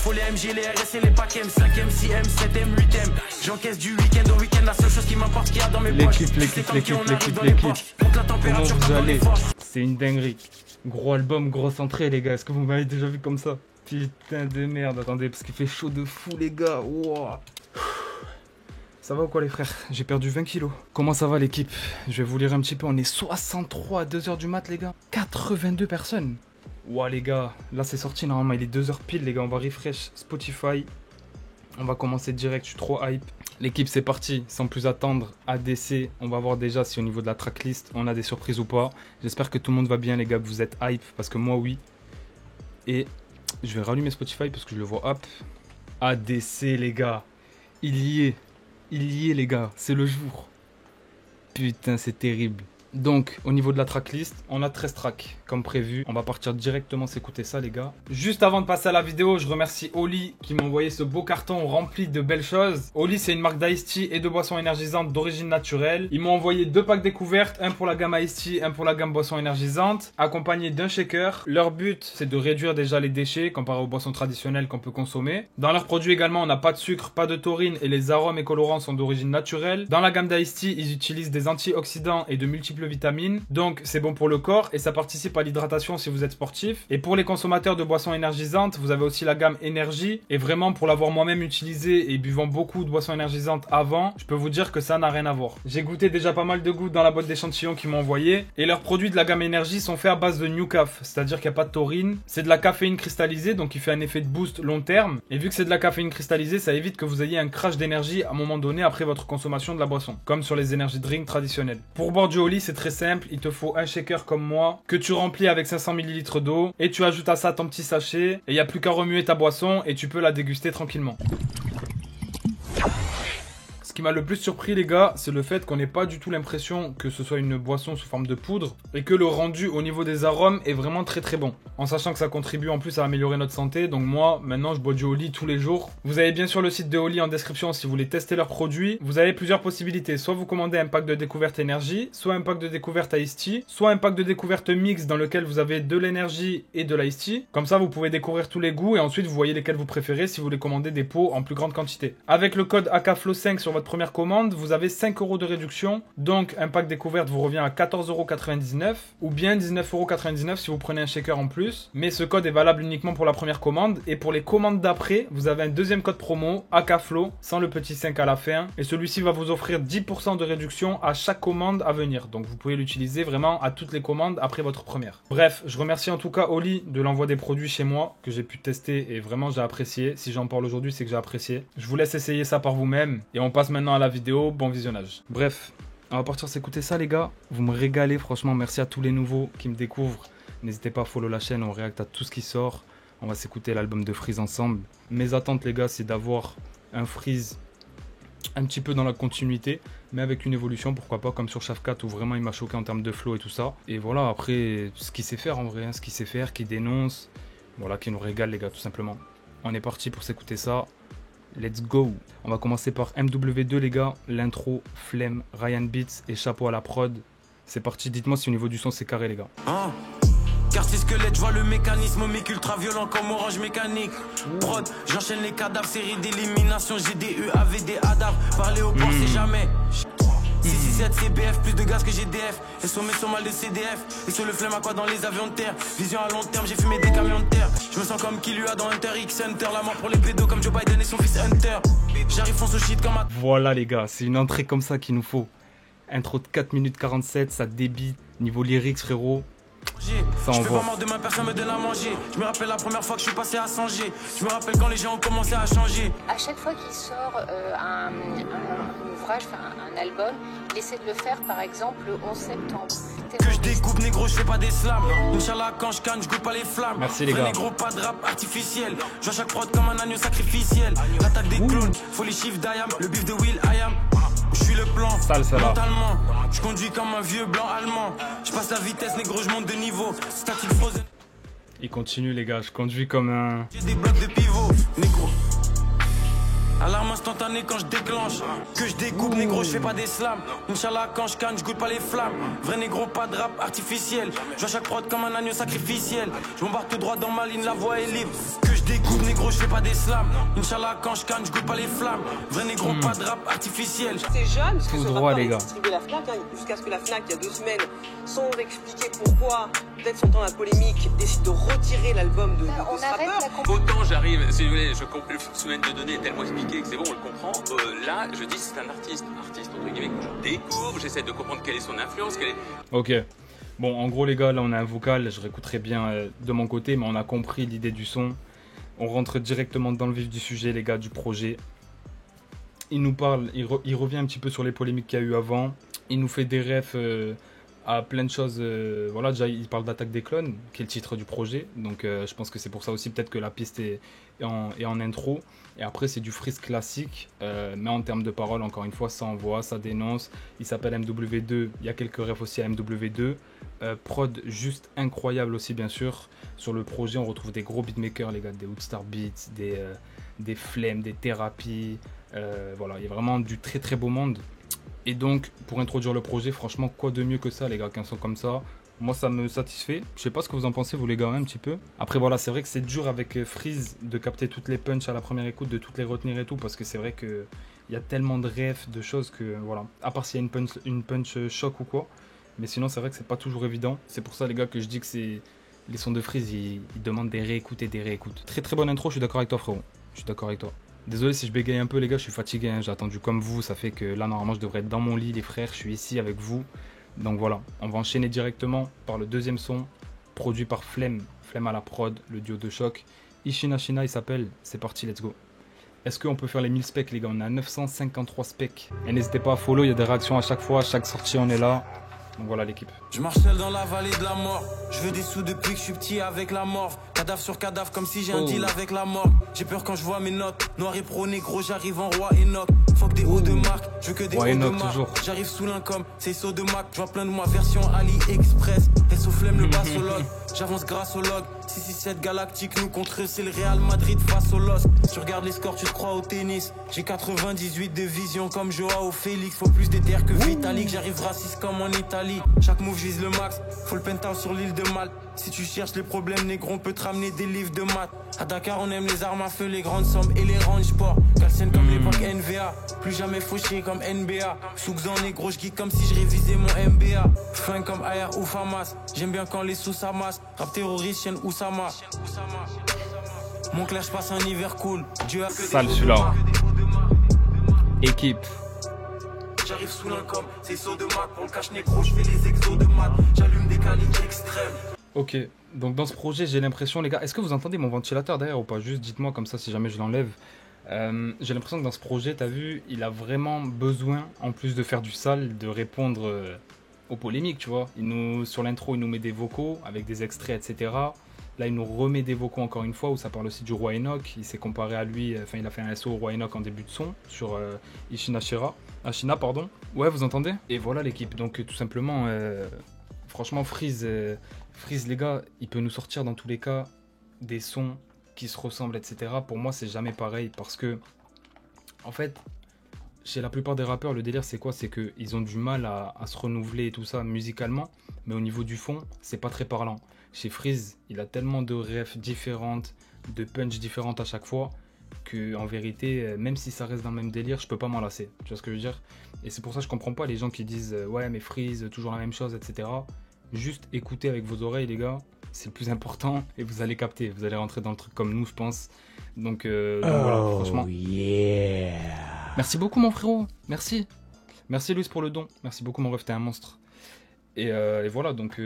faut les MG, les RS et les packs M. 5M, 6M, 7M, 8M. J'encaisse du week-end au week-end. La seule chose qui m'importe qu'il y a dans mes poches. L'équipe. Comment vous allez? C'est une dinguerie. Gros album, grosse entrée les gars. Est-ce que vous m'avez déjà vu comme ça? Putain de merde. Attendez, parce qu'il fait chaud de fou les gars. Wow. Ça va ou quoi les frères? J'ai perdu 20 kilos. Comment ça va l'équipe? Je vais vous lire un petit peu. On est 63 à 2h du mat les gars. 82 personnes. Ouah les gars. Là c'est sorti normalement. Il est 2h pile les gars. On va refresh Spotify. On va commencer direct. Je suis trop hype. L'équipe c'est parti. Sans plus attendre. ADC. On va voir déjà si au niveau de la tracklist on a des surprises ou pas. J'espère que tout le monde va bien les gars. Que vous êtes hype. Parce que moi oui. Et je vais rallumer Spotify parce que je le vois hop. ADC les gars. Il y est les gars, c'est le jour. Putain, c'est terrible. Donc, au niveau de la tracklist, on a 13 tracks, comme prévu. On va partir directement s'écouter ça, les gars. Juste avant de passer à la vidéo, je remercie Oli qui m'a envoyé ce beau carton rempli de belles choses. Oli, c'est une marque d'Ice Tea et de boissons énergisantes d'origine naturelle. Ils m'ont envoyé 2 packs découvertes, un pour la gamme Ice Tea, un pour la gamme boissons énergisantes, accompagné d'un shaker. Leur but, c'est de réduire déjà les déchets comparé aux boissons traditionnelles qu'on peut consommer. Dans leurs produits également, on n'a pas de sucre, pas de taurine et les arômes et colorants sont d'origine naturelle. Dans la gamme d'Ice Tea, ils utilisent des antioxydants et de multiples vitamines, donc c'est bon pour le corps et ça participe à l'hydratation si vous êtes sportif. Et pour les consommateurs de boissons énergisantes, vous avez aussi la gamme énergie, et vraiment pour l'avoir moi-même utilisé et buvant beaucoup de boissons énergisantes avant, je peux vous dire que ça n'a rien à voir. J'ai goûté déjà pas mal de gouttes dans la boîte d'échantillons qu'ils m'ont envoyé, et leurs produits de la gamme énergie sont faits à base de New Caf, c'est-à-dire qu'il n'y a pas de taurine, c'est de la caféine cristallisée, donc il fait un effet de boost long terme, et vu que c'est de la caféine cristallisée, ça évite que vous ayez un crash d'énergie à un moment donné après votre consommation de la boisson, comme sur les energy drinks traditionnels. Pour boire du Oli, c'est très simple, il te faut un shaker comme moi, que tu remplis avec 500 ml d'eau, et tu ajoutes à ça ton petit sachet, et il n'y a plus qu'à remuer ta boisson, et tu peux la déguster tranquillement. Ce qui m'a le plus surpris les gars, c'est le fait qu'on n'ait pas du tout l'impression que ce soit une boisson sous forme de poudre et que le rendu au niveau des arômes est vraiment très très bon. En sachant que ça contribue en plus à améliorer notre santé, donc moi maintenant je bois du Oli tous les jours. Vous avez bien sûr le site de Oli en description si vous voulez tester leurs produits. Vous avez plusieurs possibilités, soit vous commandez un pack de découverte énergie, soit un pack de découverte Ice Tea, soit un pack de découverte mix dans lequel vous avez de l'énergie et de l'Ice Tea. Comme ça vous pouvez découvrir tous les goûts et ensuite vous voyez lesquels vous préférez si vous voulez commander des pots en plus grande quantité. Avec le code AKFLOW5 sur votre première commande, vous avez 5 € de réduction, donc un pack découverte vous revient à 14,99 € ou bien 19,99 € si vous prenez un shaker en plus, mais ce code est valable uniquement pour la première commande, et pour les commandes d'après, vous avez un deuxième code promo, AKFLOW, sans le petit 5 à la fin, et celui-ci va vous offrir 10% de réduction à chaque commande à venir, donc vous pouvez l'utiliser vraiment à toutes les commandes après votre première. Bref, je remercie en tout cas Oli de l'envoi des produits chez moi, que j'ai pu tester et vraiment j'ai apprécié. Si j'en parle aujourd'hui, c'est que j'ai apprécié. Je vous laisse essayer ça par vous-même, et on passe maintenant à la vidéo, bon visionnage. Bref, on va partir s'écouter ça les gars, vous me régalez franchement, merci à tous les nouveaux qui me découvrent. N'hésitez pas à follow la chaîne, on réacte à tout ce qui sort. On va s'écouter l'album de Freeze ensemble. Mes attentes les gars, c'est d'avoir un Freeze un petit peu dans la continuité, mais avec une évolution, pourquoi pas, comme sur Shafkat où vraiment il m'a choqué en termes de flow et tout ça. Et voilà, après, ce qu'il sait faire en vrai, ce qu'il sait faire, qui dénonce, voilà, qui nous régale les gars, tout simplement. On est parti pour s'écouter ça. Let's go. On va commencer par MW2 les gars, l'intro, flemme, Ryan Beats et chapeau à la prod. C'est parti, dites-moi si au niveau du son c'est carré les gars. Quartier squelette, je vois le mécanisme, mic ultra violent comme orange mécanique. Prod, j'enchaîne les cadavres, série d'élimination, GDU, AVD, ADAV, parler au port c'est jamais. 667 CBF, plus de gaz que GDF. Et sur mes mal de CDF. Et sur le flemme à quoi dans les avions de terre. Vision à long terme, j'ai fumé des camions de terre. Je me sens comme Killua dans Hunter X Hunter. La mort pour les pédos comme Joe Biden et son fils Hunter. J'arrive fonce au shit comme un... Voilà les gars, c'est une entrée comme ça qu'il nous faut. Intro de 4 minutes 47, ça débite. Niveau lyrics frérot, ça envoie. Je fais pas mort demain, personne me donne à manger. Je me rappelle la première fois que je suis passé à Sanger. Je me rappelle quand les gens ont commencé à changer. À chaque fois qu'il sort un ouvrage, un album, il essaie de le faire par exemple le 11 septembre. Que je découpe négro, je fais pas des slams. Inch'Allah quand je canne, je goûte pas les flammes. Merci les gars. Négro, pas de rap artificiel. Je vois chaque prod comme un agneau sacrificiel. L'attaque des clowns, faut les chiffres d'Ayam. Le bif de Will Ayam. Je suis le plan, sale, mentalement. Je conduis comme un vieux blanc allemand. Je passe la vitesse, négro, je monte de niveau. Static frozen. Il continue les gars, je conduis comme un... J'ai des blocs de pivot, négro. Alarme instantané quand je déclenche. Que je découpe, négro, je fais pas des slams. Inch'Allah, quand je canne, je goûte pas les flammes. Vrai négro, pas de rap artificiel. Je vois chaque prod comme un agneau sacrificiel. Je m'embarque tout droit dans ma ligne, la voie est libre. Que je découpe, négro, je fais pas des slams. Inch'Allah, quand je canne, je goûte pas les flammes. Vrai négro, pas de rap artificiel. C'est jeune, parce que tout ce droit, rappeur les gars. est distribué à la FNAC, hein, jusqu'à ce que la FNAC, il y a 2 semaines, sans expliquer pourquoi, peut-être son temps la polémique, décide de retirer l'album de On ce arrête rappeur. la Autant j'arrive, si vous voulez, le phénomène de données est tellement expliqué que c'est bon, on le comprend. Là, je dis c'est un artiste. Artiste, entre guillemets, que je découvre, j'essaie de comprendre quelle est son influence, quelle est... Ok. Bon, en gros, les gars, là, on a un vocal. Je réécouterai bien de mon côté, mais on a compris l'idée du son. On rentre directement dans le vif du sujet, les gars, du projet. Il nous parle, il revient un petit peu sur les polémiques qu'il y a eu avant. Il nous fait des refs à plein de choses. Voilà, déjà, il parle d'Attaque des clones, qui est le titre du projet. Donc, je pense que c'est pour ça aussi, peut-être que la piste est en intro. Et après, c'est du freeze classique. Mais en termes de paroles, encore une fois, ça envoie, ça dénonce. Il s'appelle MW2. Il y a quelques refs aussi à MW2. Prod juste incroyable aussi, bien sûr. Sur le projet, on retrouve des gros beatmakers, les gars. Des Woodstar Beats, des Flemmes, des Thérapies. Voilà, il y a vraiment du très très beau monde. Et donc, pour introduire le projet, franchement, quoi de mieux que ça, les gars, qu'un son comme ça. Moi, ça me satisfait. Je sais pas ce que vous en pensez, vous les gars, un petit peu. Après, voilà, c'est vrai que c'est dur avec Freeze de capter toutes les punches à la première écoute, de toutes les retenir et tout, parce que c'est vrai qu'il y a tellement de refs, de choses que, voilà. À part s'il y a une punch choc ou quoi. Mais sinon, c'est vrai que c'est pas toujours évident. C'est pour ça, les gars, que je dis que c'est... Les sons de Freeze, ils demandent des réécoutes et des réécoutes. Très très bonne intro, je suis d'accord avec toi, frérot. Je suis d'accord avec toi. Désolé si je bégaye un peu, les gars, je suis fatigué, hein. J'ai attendu comme vous, ça fait que là, normalement, je devrais être dans mon lit, les frères, je suis ici avec vous. Donc voilà, on va enchaîner directement par le deuxième son, produit par Flemme à la prod, le duo de choc. Ishina Shina, il s'appelle, c'est parti, let's go. Est-ce qu'on peut faire les 1000 specs, les gars? On a 953 specs. Et n'hésitez pas à follow, il y a des réactions à chaque fois, à chaque sortie, on est là. Donc voilà l'équipe. Je marchelle dans la vallée de la mort. Je veux des sous depuis que je suis petit avec la mort. Cadavre sur cadavre comme si j'ai un deal avec la mort. J'ai peur quand je vois mes notes. Noir et pro négro, j'arrive en roi Enoch. Fuck des hauts de marque, je veux que des hauts de marque. J'arrive sous l'income, c'est saut de Mac. Je vois plein de moi version AliExpress. Et flemme le basse au log. J'avance grâce au log. 667 galactique, nous contre eux, c'est le Real Madrid face au LOSC. Tu regardes les scores, tu te crois au tennis. J'ai 98 de vision comme Joao Félix. Faut plus d'éther que Vitalik. J'arrive raciste comme en Italie. Chaque move vise le max. Faut le penthouse sur l'île de Malte. Si tu cherches les problèmes, négro, on peut te ramener des livres de maths. À Dakar, on aime les armes à feu, les grandes sommes et les range sport. Calcène comme l'époque NVA. Plus jamais fauché comme NBA. Soukzan négro, je geek comme si je révisais mon MBA. Fin comme AR ou Famas. J'aime bien quand les sous s'amassent. Rap terroriste, chaîne Oussama. Mon clash passe un hiver cool. Dieu a que sale celui-là. Équipe. J'arrive sous l'income, c'est saut de Mac. Pour le cache négro, je fais les exos de maths. J'allume des calibres extrêmes. Ok, donc dans ce projet, j'ai l'impression, les gars, est-ce que vous entendez mon ventilateur derrière ou pas? Juste dites-moi comme ça si jamais je l'enlève. J'ai l'impression que dans ce projet, t'as vu, il a vraiment besoin, en plus de faire du sale, de répondre aux polémiques, tu vois. Sur l'intro, il nous met des vocaux avec des extraits, etc. Là, il nous remet des vocaux encore une fois où ça parle aussi du roi Enoch. Il s'est comparé à lui, enfin, il a fait un SO au roi Enoch en début de son sur Ishina Shina, pardon. Ouais, vous entendez? Et voilà l'équipe. Donc, tout simplement, franchement, Freeze, les gars, il peut nous sortir dans tous les cas des sons qui se ressemblent, etc. Pour moi, c'est jamais pareil parce que, en fait, chez la plupart des rappeurs, le délire, c'est quoi? C'est qu'ils ont du mal à se renouveler et tout ça musicalement, mais au niveau du fond, c'est pas très parlant. Chez Freeze, il a tellement de refs différentes, de punch différentes à chaque fois, que en vérité, même si ça reste dans le même délire, je peux pas m'en lasser. Tu vois ce que je veux dire? Et c'est pour ça que je comprends pas les gens qui disent ouais, mais Freeze, toujours la même chose, etc. Juste écoutez avec vos oreilles, les gars, c'est le plus important et vous allez capter. Vous allez rentrer dans le truc comme nous, je pense. Donc voilà, franchement. Yeah. Merci beaucoup, mon frérot. Merci. Merci, Louis, pour le don. Merci beaucoup, mon ref, t'es un monstre. Et voilà, donc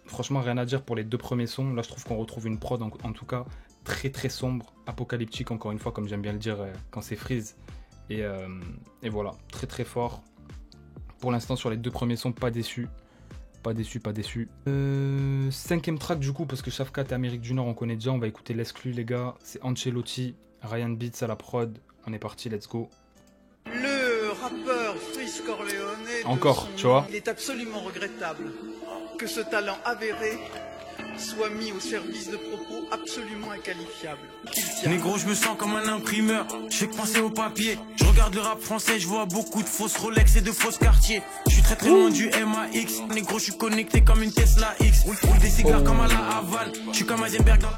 franchement, rien à dire pour les deux premiers sons. Là, je trouve qu'on retrouve une prod, en tout cas, très très sombre, apocalyptique, encore une fois, comme j'aime bien le dire quand c'est Freeze. Et voilà, très très fort. Pour l'instant, sur les deux premiers sons, pas déçu. Pas déçu. Cinquième track, du coup, parce que Shafkat et Amérique du Nord, on connaît déjà. On va écouter l'exclu, les gars. C'est Ancelotti, Ryan Beats à la prod. On est parti, let's go. Le rappeur Freeze Corleone, encore, tu vois, il est absolument regrettable que ce talent avéré soit mis au service de propos absolument inqualifiables. Négro, je me sens comme un imprimeur, je fais que penser au papier. Je regarde le rap français, je vois beaucoup de fausses Rolex et de fausses quartiers. Je suis très loin du MAX, négro, je suis connecté comme une Tesla X. Roule des cigares comme à la Havane, je suis comme Heisenberg dans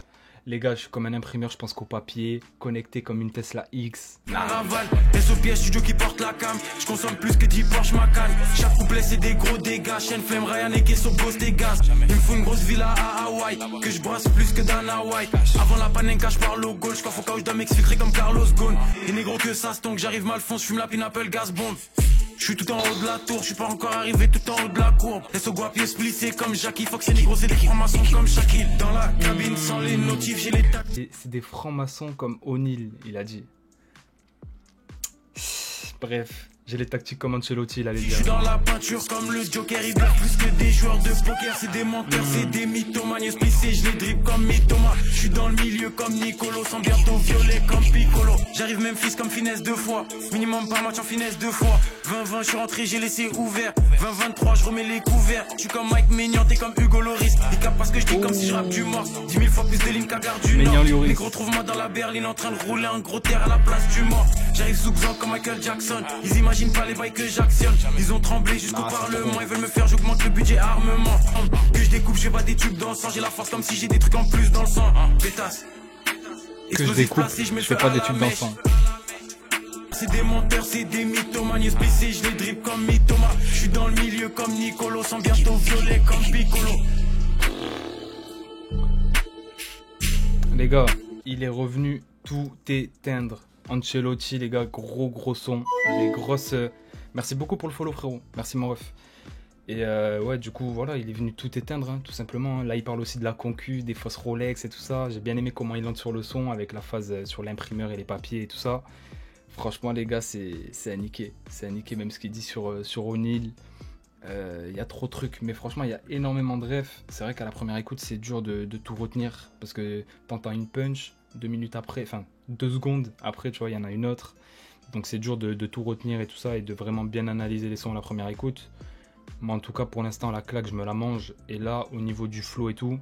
Les gars, je suis comme un imprimeur, je pense qu'au papier, connecté comme une Tesla X. la Ravale. SOPS studio qui porte la cam, je consomme plus que 10 Porsche Macan. Chaque couplet c'est des gros dégâts, chaîne flemme, Ryan et Kesso, Ghost et Gaz. Il me faut une grosse villa à Hawaï, que je brasse plus que Dan Hawaii. Avant la panenka, je parle au goal, je coiffe au cas où je dois m'exfiltrer comme Carlos Ghosn. Et négro que ça se donc j'arrive mal fond, je fume la Pineapple Gas Bomb. Je suis tout en haut de la tour, je suis pas encore arrivé tout en haut de la courbe. Laisse au guapier splissé comme Jackie Fox et négro, c'est des francs-maçons comme Shaquille. Dans la cabine sans les notifs, j'ai les tacs. C'est des francs-maçons comme O'Neal, il a dit. Bref, j'ai les tactiques comme Ancelotti, il allait Je dire. suis dans la peinture comme le Joker, ils veulent plus que des joueurs de poker. C'est des menteurs, c'est des mythomanes, splissés, je les dribble comme Mythoma. Je suis dans le milieu comme Nicolo, sans bientôt violet comme Piccolo. J'arrive même fils comme finesse deux fois, minimum par match en finesse deux fois. 20-20, je suis rentré, j'ai laissé ouvert. 20-23, je remets les couverts. Je suis comme Mike Maignan, t'es comme Hugo Loris. Ils capent parce que je dis comme si je rappe du mort. 10 000 fois plus de lignes qu'à Gare du Nord. Les gros trouvent-moi dans la berline en train de rouler un gros terre à la place du mort. J'arrive sous Xan comme Michael Jackson. Ils imaginent pas les bails que j'actionne. Ils ont tremblé jusqu'au parlement. Ils veulent me faire, j'augmente le budget armement. Que je découpe, j'ai pas des tubes dans le sang. J'ai la force comme si j'ai des trucs en plus dans le sang. Pétasse. Que je découpe, je fais pas des tubes dans le sang. C'est des menteurs, c'est des mythomanes, splissés, je les dribble comme Mythoma. Je suis dans le milieu comme Nicolo, sans bientôt violet comme Piccolo. Les gars, il est revenu tout éteindre. Ancelotti, les gars, gros son. Les grosses... Merci beaucoup pour le follow, frérot. Merci, mon ref. Et ouais, du coup, voilà, il est venu tout éteindre, hein, tout simplement. Là, il parle aussi de la concu, des fausses Rolex et tout ça. J'ai bien aimé comment il entre sur le son, avec la phase sur l'imprimeur et les papiers et tout ça. Franchement, les gars, c'est à niquer. C'est à niquer, même ce qu'il dit sur O'Neal. Il y a trop de trucs, mais franchement, il y a énormément de refs. C'est vrai qu'à la première écoute, c'est dur de tout retenir. Parce que t'entends une punch, 2 minutes après, enfin 2 secondes après, tu vois, il y en a une autre. Donc c'est dur de tout retenir et tout ça, et de vraiment bien analyser les sons à la première écoute. Moi, en tout cas, pour l'instant, la claque, je me la mange. Et là, au niveau du flow et tout,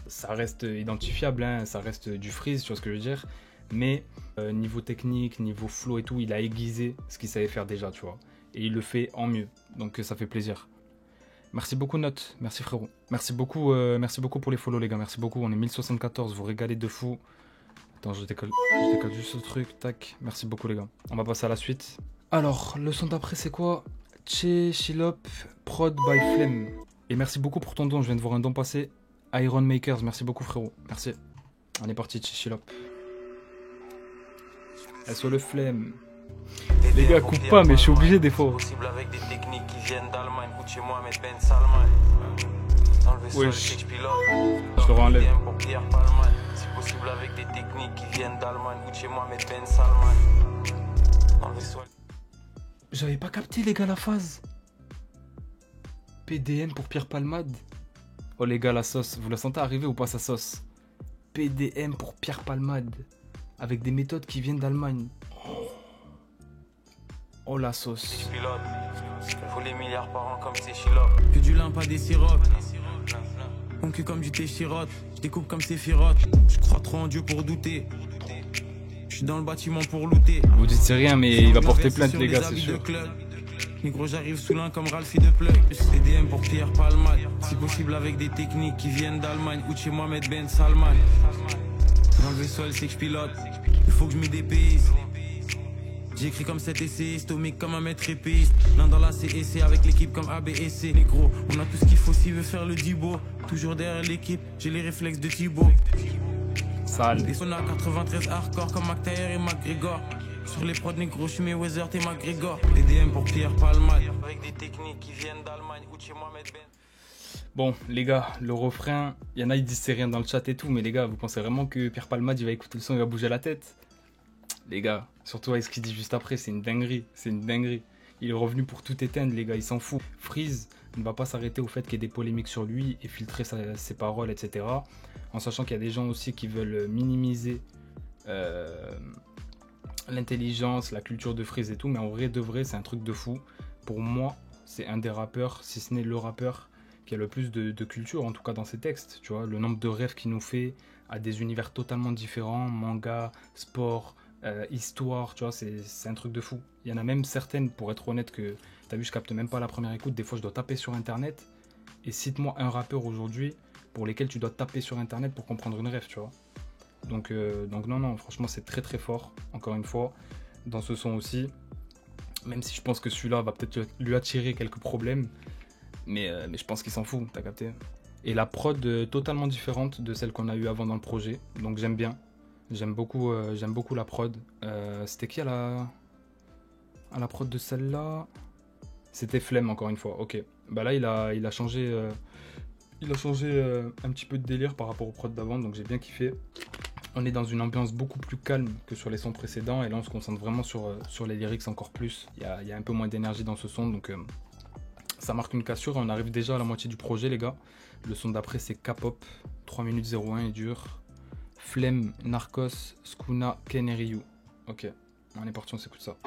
ça reste identifiable, hein, ça reste du freeze, tu vois ce que je veux dire. Mais niveau technique, niveau flow et tout, il a aiguisé ce qu'il savait faire déjà, tu vois. Et il le fait en mieux, donc ça fait plaisir. Merci beaucoup Note, merci frérot. Merci beaucoup pour les follow les gars, merci beaucoup. On est 1074, vous régalez de fou. Attends, je décolle juste ce truc, tac. Merci beaucoup les gars. On va passer à la suite. Alors, le son d'après c'est quoi? Chillop, Prod by Flemme. Et merci beaucoup pour ton don, je viens de voir un don passer. Iron Makers, merci beaucoup frérot, merci. On est parti, Chillop. Elle soit le Flemme. Les gars, coupe pas, mais je suis obligé des fois. Possible avec des techniques qui viennent d'Allemagne. Ou chez moi, mais Ben Salman. Wesh. Je le renlève. C'est possible avec des techniques qui viennent d'Allemagne. Ou chez moi, mais Ben Salman. J'avais pas capté, les gars, la phase. PDM pour Pierre Palmade. Oh, les gars, la sauce. Vous la sentez arriver ou pas, sa sauce? PDM pour Pierre Palmade. Avec des méthodes qui viennent d'Allemagne. Oh la sauce. Faut les milliards par an comme c'est Chillop. Que du lin, pas des sirops. Mon cul comme du thé chirote. Je découpe comme c'est firote. Je crois trop en Dieu pour douter. Je suis dans le bâtiment pour looter. Vous dites c'est rien, mais il va porter plainte, les gars, c'est sûr. Négro, j'arrive sous l'un comme Ralphie de Plug. CDM pour Pierre Palmade. Si possible avec des techniques qui viennent d'Allemagne. Ou de chez moi, mettre Ben Salman. Dans le vaisseau, elle sait que je pilote. Il faut que je me dépayse. J'écris comme cet essai, stomique comme un maître épéiste. L'un dans la CEC avec l'équipe comme ABSC. Négro, on a tout ce qu'il faut s'il veut faire le Dibo. Toujours derrière l'équipe, j'ai les réflexes de Thibaut. Sale. Des sons à 93 hardcore comme McTayer et McGregor. Sur les prods négro, je suis Mayweather, t'es McGregor. Les DM pour Pierre Palmade. Avec des techniques qui viennent d'Allemagne ou de chez moi, mettre Ben. Bon, les gars, le refrain, il y en a ils disent c'est rien dans le chat et tout, mais les gars, vous pensez vraiment que Pierre Palmade il va écouter le son, il va bouger la tête? Les gars, surtout avec ce qu'il dit juste après, c'est une dinguerie, c'est une dinguerie. Il est revenu pour tout éteindre, les gars, il s'en fout. Freeze ne va pas s'arrêter au fait qu'il y ait des polémiques sur lui et filtrer ses paroles, etc. En sachant qu'il y a des gens aussi qui veulent minimiser l'intelligence, la culture de Freeze et tout, mais en vrai de vrai, c'est un truc de fou. Pour moi, c'est un des rappeurs, si ce n'est le rappeur, qui a le plus de culture, en tout cas dans ses textes, tu vois. Le nombre de rêves qu'il nous fait à des univers totalement différents, manga, sport, histoire, tu vois, c'est un truc de fou. Il y en a même certaines, pour être honnête, que t'as vu, je capte même pas la première écoute. Des fois, je dois taper sur Internet et cite-moi un rappeur aujourd'hui pour lesquels tu dois taper sur Internet pour comprendre une rêve, tu vois. Donc non, franchement, c'est très très fort, encore une fois, dans ce son aussi. Même si je pense que celui-là va peut-être lui attirer quelques problèmes, mais je pense qu'il s'en fout, t'as capté. Et la prod totalement différente de celle qu'on a eue avant dans le projet, donc j'aime bien. J'aime beaucoup la prod. C'était qui à la prod de celle-là? C'était Flemme, encore une fois, ok. Bah là, il a changé un petit peu de délire par rapport aux prods d'avant, donc j'ai bien kiffé. On est dans une ambiance beaucoup plus calme que sur les sons précédents, et là on se concentre vraiment sur les lyrics encore plus. Il y a un peu moins d'énergie dans ce son, donc ça marque une cassure, et on arrive déjà à la moitié du projet, les gars. Le son d'après, c'est K-pop, 3 minutes 01, il dure. Flemme, Narcos, Skuna, Ken et Ryu. Ok, on est parti, on s'écoute ça.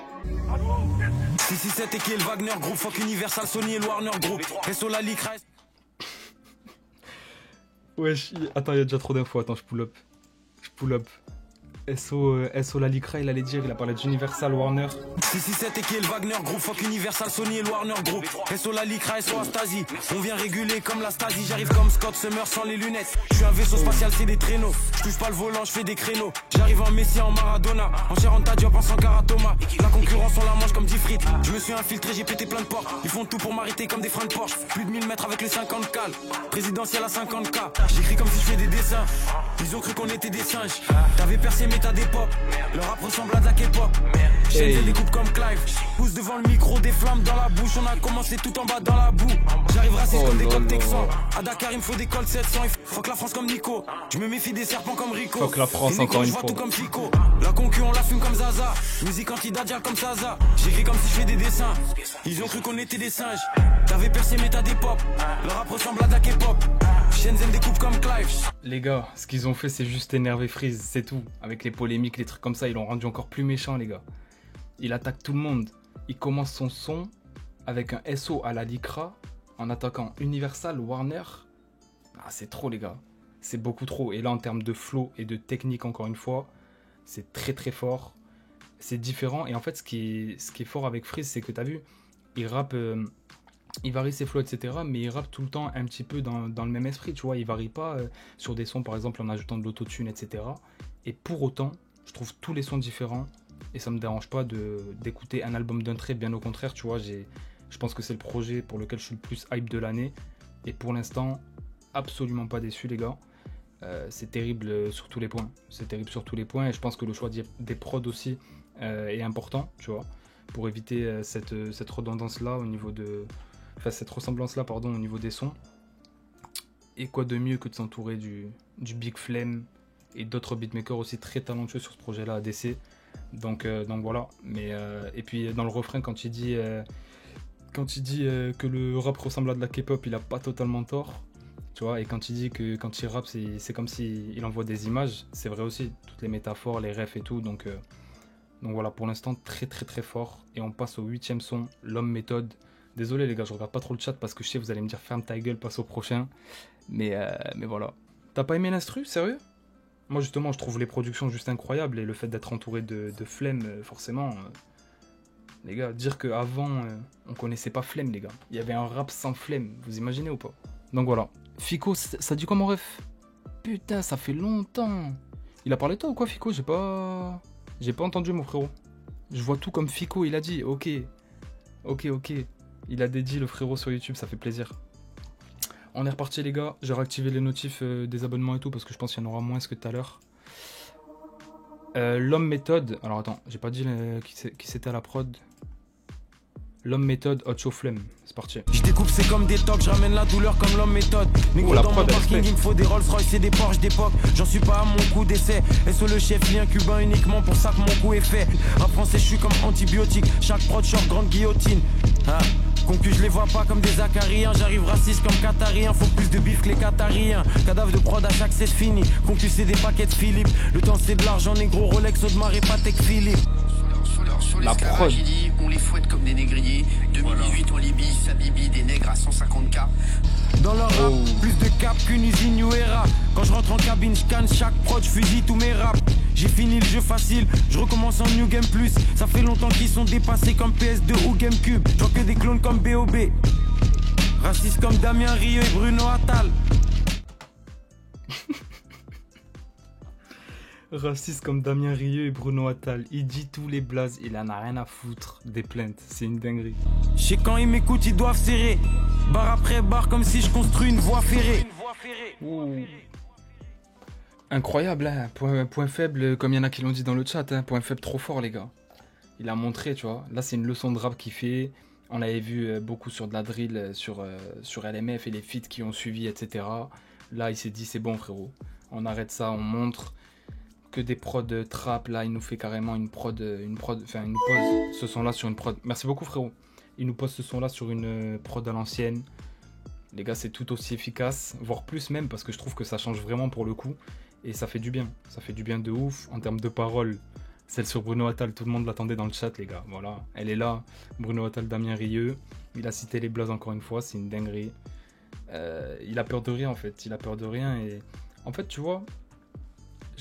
667 et Kiel Wagner Group, fuck Universal, Sony et Warner Group. SO la Ligue. Wesh, attends, il y a déjà trop d'infos, attends, je pull up. SO la Licra, il allait dire, il a parlé d'Universal, Warner. 667 et Kiel Wagner Group, fuck Universal, Sony et Warner Group. SO la Licra, SO Astasie. On vient réguler comme la Stasi, j'arrive comme Scott Summer sans les lunettes. Je suis un vaisseau spatial, c'est des traîneaux. Je touche pas le volant, je fais des créneaux. J'arrive en Messi, en Maradona. En chair en Diop, en Sankara Thomas. La concurrence, on la mange comme 10 frites. Je me suis infiltré, j'ai pété plein de portes. Ils font tout pour m'arrêter comme des freins de Porsche. Plus de 1000 mètres avec les 50 cales. Présidentiel à 50K. J'écris comme si je fais des dessins. Ils ont cru qu'on était des singes. T'avais percé mais t'as des pop. Le rap ressemble à de la K-pop. J'ai des coupes comme Clive. Pousse devant le micro, des flammes dans la bouche. On a commencé tout en bas dans la boue. J'arrive raciste comme des cols texans. À Dakar il me faut des cols 700. Fuck la France comme Nico. Je me méfie des serpents comme Rico. Fuck la France encore une fois. Tout comme Fico. La concu on la fume comme Zaza. Musique anti-Dadia comme Zaza. J'écris comme si je fais des dessins. Ils ont cru qu'on était des singes. T'avais percé mais t'as des pop. Le rap ressemble à de la K-pop. Shenzhen découpe comme Clive. Les gars, ce qu'ils ont fait, c'est juste énerver Freeze, c'est tout. Avec les polémiques, les trucs comme ça, ils l'ont rendu encore plus méchant, les gars. Il attaque tout le monde. Il commence son son avec un SO à la Licra en attaquant Universal, Warner. Ah, c'est trop, les gars. C'est beaucoup trop. Et là, en termes de flow et de technique, encore une fois, c'est très très fort. C'est différent. Et en fait, ce qui est fort avec Freeze, c'est que t'as vu, il rappe. Il varie ses flows, etc. Mais il rappe tout le temps un petit peu dans le même esprit, tu vois. Il varie pas sur des sons, par exemple, en ajoutant de l'autotune, etc. Et pour autant, je trouve tous les sons différents. Et ça me dérange pas d'écouter un album d'un trait. Bien au contraire, tu vois. Je pense que c'est le projet pour lequel je suis le plus hype de l'année. Et pour l'instant, absolument pas déçu, les gars. C'est terrible sur tous les points. C'est terrible sur tous les points. Et je pense que le choix des prods aussi est important, tu vois. Pour éviter cette redondance-là au niveau de... Enfin, cette ressemblance-là, pardon, au niveau des sons. Et quoi de mieux que de s'entourer du Big Flame et d'autres beatmakers aussi très talentueux sur ce projet-là, ADC. Donc voilà. Mais, et puis dans le refrain, quand il dit que le rap ressemble à de la K-pop, il a pas totalement tort. Tu vois, et quand il dit que quand il rappe, c'est comme s'il envoie des images, c'est vrai aussi. Toutes les métaphores, les refs et tout. Donc voilà, pour l'instant, très très très fort. Et on passe au 8e son, L'Homme Méthode. Désolé les gars, je regarde pas trop le chat parce que je sais vous allez me dire ferme ta gueule, passe au prochain. Mais voilà. T'as pas aimé l'instru, sérieux? Moi justement, je trouve les productions juste incroyables et le fait d'être entouré de Flemme, forcément. Les gars, dire qu'avant, on connaissait pas Flemme, les gars. Il y avait un rap sans Flemme, vous imaginez ou pas? Donc voilà. Fico, ça dit quoi mon ref? Putain, ça fait longtemps. Il a parlé de toi ou quoi, Fico? J'ai pas entendu, mon frérot. Je vois tout comme Fico, il a dit. Ok. Il a dédié le frérot sur YouTube, ça fait plaisir. On est reparti les gars, j'ai réactivé les notifs des abonnements et tout parce que je pense qu'il y en aura moins que tout à l'heure. L'Homme Méthode, alors attends, j'ai pas dit qui c'était à la prod. L'Homme Méthode, Hot Show Flemme, c'est parti. Je découpe c'est comme des tocs, je ramène la douleur comme l'Homme Méthode. Négro dans mon parking, il me faut des Rolls Royce et des Porsche d'époque. J'en suis pas à mon coup d'essai. SO le chef, lien cubain uniquement pour ça que mon coup est fait. Rap français, je suis comme antibiotique. Chaque prod short, grande guillotine. Ah. Concu, je les vois pas comme des acariens. J'arrive raciste comme qatarien. Faut plus de bif que les qatariens. Cadavre de prod à chaque c'est fini. Concu, c'est des paquets de Philippe. Le temps c'est de l'argent, négro, Rolex, Audemars et Patek Philippe. La prod. On les fouette comme des négriers. 2018 en Libye, ça bibi des nègres à 150K. Dans leur rap, plus de cap qu'une usine New Era. Quand je rentre en cabine, je canne chaque prod, je fusille tous mes raps. J'ai fini le jeu facile, je recommence en New Game Plus. Ça fait longtemps qu'ils sont dépassés comme PS2 ou GameCube. Je vois que des clones comme B.O.B. Racistes comme Damien Rieu et Bruno Attal. Raciste comme Damien Rieu et Bruno Attal. Il dit tous les blazes, il en a rien à foutre des plaintes. C'est une dinguerie. Je sais quand ils m'écoutent, ils doivent serrer. Barre après barre comme si je construis une voie ferrée. Incroyable, hein. Point faible, comme il y en a qui l'ont dit dans le chat. Hein. Point faible trop fort, les gars. Il a montré, tu vois. Là, c'est une leçon de rap qu'il fait. On l'avait vu beaucoup sur de la drill, sur LMF et les feats qui ont suivi, etc. Là, il s'est dit, c'est bon, frérot. On arrête ça, on montre que des prods trap. Là, il nous fait carrément une prod, enfin, il nous pose ce son-là sur une prod. Merci beaucoup, frérot. Il nous pose ce son-là sur une prod à l'ancienne. Les gars, c'est tout aussi efficace, voire plus même, parce que je trouve que ça change vraiment pour le coup. Et ça fait du bien. Ça fait du bien de ouf en termes de paroles. Celle sur Bruno Attal, tout le monde l'attendait dans le chat, les gars. Voilà, elle est là. Bruno Attal, Damien Rieu. Il a cité les blazes encore une fois, c'est une dinguerie. Il a peur de rien, en fait. Il a peur de rien. Et en fait, tu vois,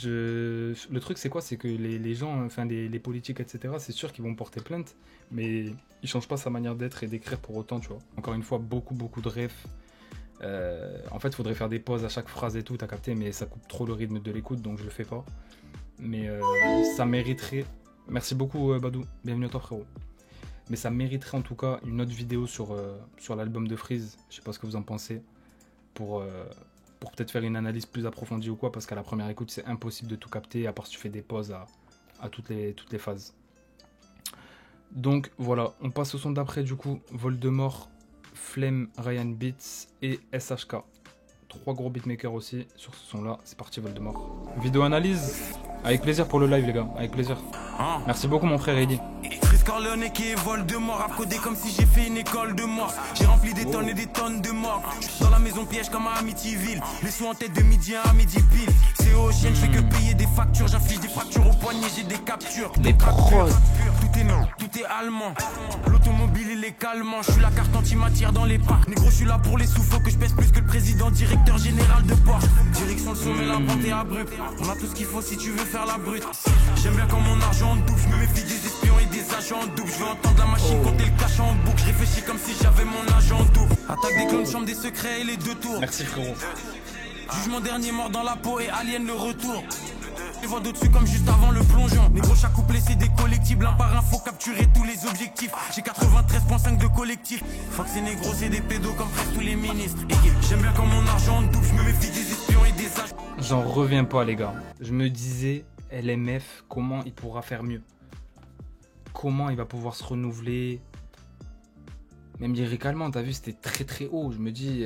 le truc, c'est quoi? C'est que les gens, enfin, les politiques, etc., c'est sûr qu'ils vont porter plainte. Mais ils changent pas sa manière d'être et d'écrire pour autant, tu vois. Encore une fois, beaucoup de refs. En fait, il faudrait faire des pauses à chaque phrase et tout, t'as capté, mais ça coupe trop le rythme de l'écoute, donc je le fais pas. Mais ça mériterait... Merci beaucoup, Badou. Bienvenue à toi, frérot. Mais ça mériterait en tout cas une autre vidéo sur l'album de Freeze. Je sais pas ce que vous en pensez. Pour peut-être faire une analyse plus approfondie ou quoi, parce qu'à la première écoute, c'est impossible de tout capter, à part si tu fais des pauses à toutes les phases. Donc voilà, on passe au son d'après du coup. Voldemort, Flemme, Ryan Beats et SHK. 3 gros beatmakers aussi sur ce son là. C'est parti, Voldemort. Vidéo analyse. Avec plaisir pour le live, les gars, avec plaisir. Merci beaucoup, mon frère Eddy. Chris Corleone qui est Voldemort, à coder comme si j'ai fait une école de mort. J'ai rempli des tonnes et des tonnes de morts. Dans la maison piège comme à Amityville. Les sous en tête de midi à midi pile. C'est au chien, je fais que payer des factures. J'affiche des fractures au poignet, j'ai des captures. Les prods. Tout est non, tout est allemand. L'automobile il est calmant. Je suis la carte anti-matière dans les parcs. Négro, je suis là pour les sous, faut que je pèse plus que le président, directeur général de Porsche. Direction le sommet, la pente est abrupte. On a tout ce qu'il faut si tu veux faire la brute. J'aime bien quand mon argent double. Je me méfie des espions et des agents en double. Je veux entendre la machine compter le cash en boucle. Je réfléchis comme si j'avais mon agent double. Attaque des clones, chambre des secrets et les 2 tours. Merci, frérot. Jugement dernier, mort dans la peau et alien le retour. Les voix d'au-dessus comme juste avant le plongeon. Négro, chaque couplet c'est des collectibles. Un par un, faut capturer tous les objectifs. J'ai 93.5 de collectif. Fuck ces négros, c'est des pédos comme presque tous les ministres. J'aime bien quand mon argent double. Je me méfie des espions et des agents. J'en reviens pas, les gars. Je me disais, LMF, comment il pourra faire mieux? Comment il va pouvoir se renouveler? Même lyricalement, t'as vu, c'était très haut. Je me dis,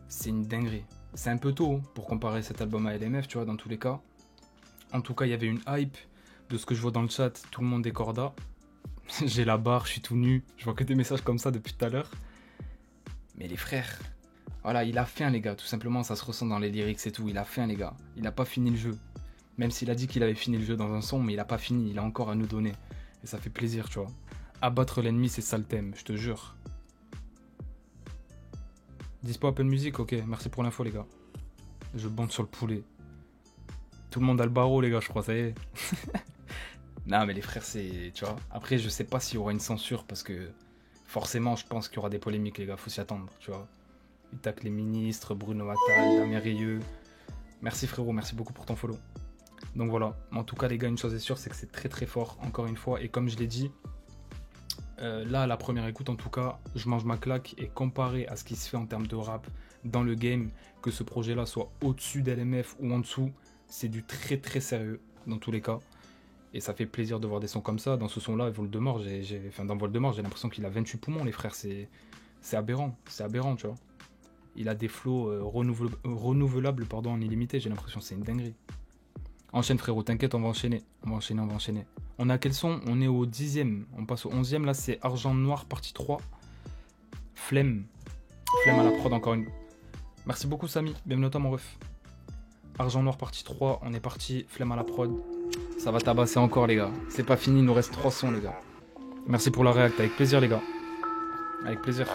c'est une dinguerie. C'est un peu tôt pour comparer cet album à LMF, tu vois, dans tous les cas. En tout cas, il y avait une hype. De ce que je vois dans le chat, tout le monde est corda. J'ai la barre, je suis tout nu. Je vois que des messages comme ça depuis tout à l'heure. Mais les frères, voilà, il a faim, les gars. Tout simplement, ça se ressent dans les lyrics et tout. Il a faim, les gars. Il n'a pas fini le jeu. Même s'il a dit qu'il avait fini le jeu dans un son, mais il n'a pas fini. Il a encore à nous donner. Et ça fait plaisir, tu vois. Abattre l'ennemi, c'est ça le thème, je te jure. Dispo Apple Music, ok. Merci pour l'info, les gars. Je bande sur le poulet. Tout le monde a le barreau, les gars, je crois, ça y est. Non, mais les frères, c'est... Tu vois. Après, je sais pas s'il y aura une censure, parce que... Forcément, je pense qu'il y aura des polémiques, les gars. Faut s'y attendre, tu vois. Il tacle les ministres, Bruno Attal, Damien Rieu. Merci, frérot. Merci beaucoup pour ton follow. Donc voilà. En tout cas, les gars, une chose est sûre, c'est que c'est très fort, encore une fois. Et comme je l'ai dit... là, à la première écoute, en tout cas, je mange ma claque. Et comparé à ce qui se fait en termes de rap dans le game, que ce projet-là soit au-dessus d'LMF ou en dessous, c'est du très sérieux dans tous les cas. Et ça fait plaisir de voir des sons comme ça. Dans ce son-là, Voldemort, dans Voldemort, j'ai l'impression qu'il a 28 poumons, les frères. C'est aberrant. C'est aberrant, tu vois. Il a des flows renouvelables en illimité. J'ai l'impression c'est une dinguerie. Enchaîne, frérot, t'inquiète, on va enchaîner. On a quel son? On est au 10e. On passe au 11e. Là, c'est Argent Noir, partie 3. Flemme à la prod, encore une. Merci beaucoup, Samy. Bienvenue à toi, mon ref. Argent Noir, partie 3. On est parti. Flemme à la prod. Ça va tabasser encore, les gars. C'est pas fini, il nous reste 3 sons, les gars. Merci pour la réact, avec plaisir, les gars. Avec plaisir.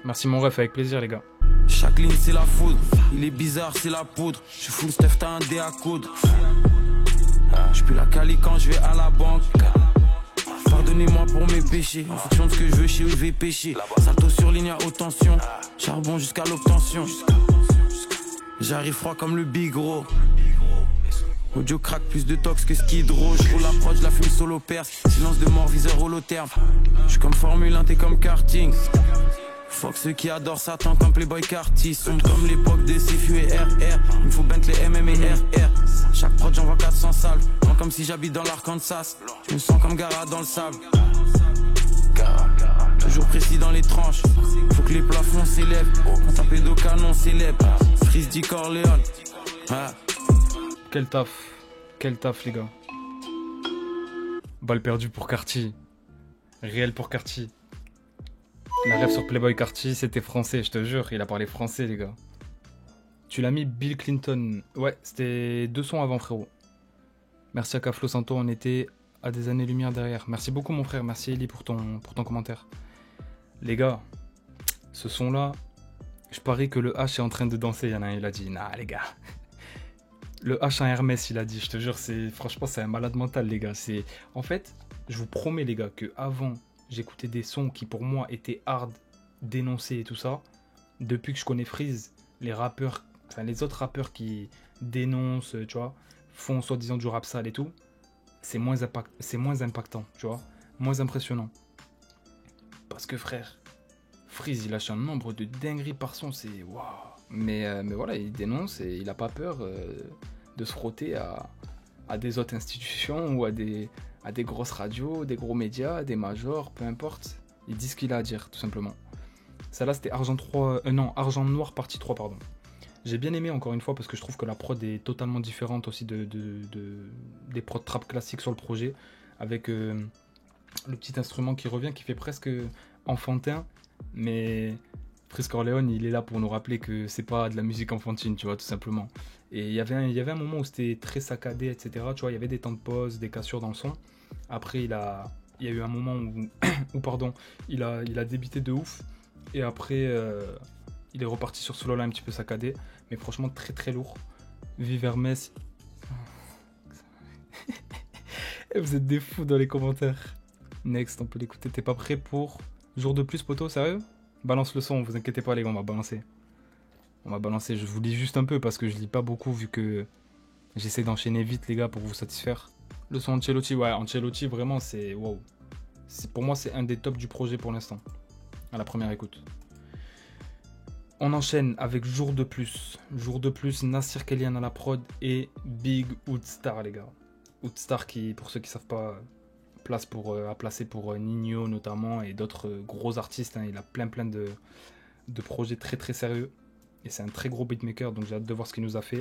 Merci, mon ref, avec plaisir, les gars. Chaque ligne, c'est la foudre. Il est bizarre, c'est la poudre. Je suis full Steph, t'as un dé à coudre. Je plus la cali quand je vais à la banque. Pardonnez-moi pour mes péchés. En fonction de ce que je veux, chez où je vais pêcher. Salto sur ligne à haute tension. Charbon jusqu'à l'obtention. J'arrive froid comme le bigro. Audio crack, plus de tox que Skid Row. Je roule la prod, je la fume solo perse. Silence de mort, viseur holoterme. Je suis comme Formule 1, t'es comme karting. Fuck ceux qui adorent Satan comme Playboy Carty. Sombre comme l'époque des CFU et RR. Il me faut Bentley MM et RR. Chaque prod j'envoie 400 salves. Non comme si j'habite dans l'Arkansas. Je me sens comme Gara dans le sable. Toujours précis dans les tranches. Faut que les plafonds s'élèvent. Quand un pédocanon célèbre. Freeze dit Corleone. Ah. Quel taf, les gars. Balle perdue pour Carty. Réel pour Carty. La rêve sur Playboy Carty, c'était français, je te jure, il a parlé français, les gars. Tu l'as mis Bill Clinton. Ouais, c'était 2 sons avant, frérot. Merci à Caflo Santo, on était à des années-lumière derrière. Merci beaucoup, mon frère, merci Eli pour ton commentaire. Les gars, ce son-là, je parie que le H est en train de danser. Il y en a un, il a dit, nah, les gars. Le H en Hermès, il a dit, je te jure, franchement, c'est un malade mental, les gars. En fait, je vous promets, les gars, que avant j'écoutais des sons qui pour moi étaient hard, dénoncés et tout ça. Depuis que je connais Freeze, les rappeurs, enfin les autres rappeurs qui dénoncent, tu vois, font soi-disant du rap sale et tout, c'est moins impactant, tu vois, moins impressionnant. Parce que frère, Freeze il lâche un nombre de dingueries par son, c'est waouh. Mais voilà, il dénonce et il a pas peur de se frotter à des autres institutions ou à des grosses radios, des gros médias, des majors, peu importe. Il dit ce qu'il a à dire, tout simplement. Ça là, c'était Argent Noir partie 3, pardon. J'ai bien aimé, encore une fois, parce que je trouve que la prod est totalement différente aussi des prods trap classiques sur le projet, avec le petit instrument qui revient, qui fait presque enfantin, mais Freeze Corleone, il est là pour nous rappeler que c'est pas de la musique enfantine, tu vois, tout simplement. Et il y avait un moment où c'était très saccadé, etc. Tu vois, il y avait des temps de pause, des cassures dans le son. Après, il y a eu un moment où pardon, il a débité de ouf. Et après, il est reparti sur ce lot-là un petit peu saccadé. Mais franchement, très très lourd. Vive Hermès. Vous êtes des fous dans les commentaires. Next, on peut l'écouter. T'es pas prêt pour jour de plus, poto? Sérieux? Balance le son, vous inquiétez pas les gars, on va balancer. Je vous lis juste un peu parce que je lis pas beaucoup vu que j'essaie d'enchaîner vite les gars pour vous satisfaire. Le son Ancelotti, ouais, Ancelotti vraiment c'est wow. Pour moi c'est un des tops du projet pour l'instant. À la première écoute. On enchaîne avec Jour de plus. Jour de plus, Nassir Kellyan à la prod et Big Woodstar les gars. Woodstar qui, pour ceux qui savent pas, a placé pour Nino notamment et d'autres gros artistes. Hein. Il a plein de projets très très sérieux. Et c'est un très gros beatmaker, donc j'ai hâte de voir ce qu'il nous a fait.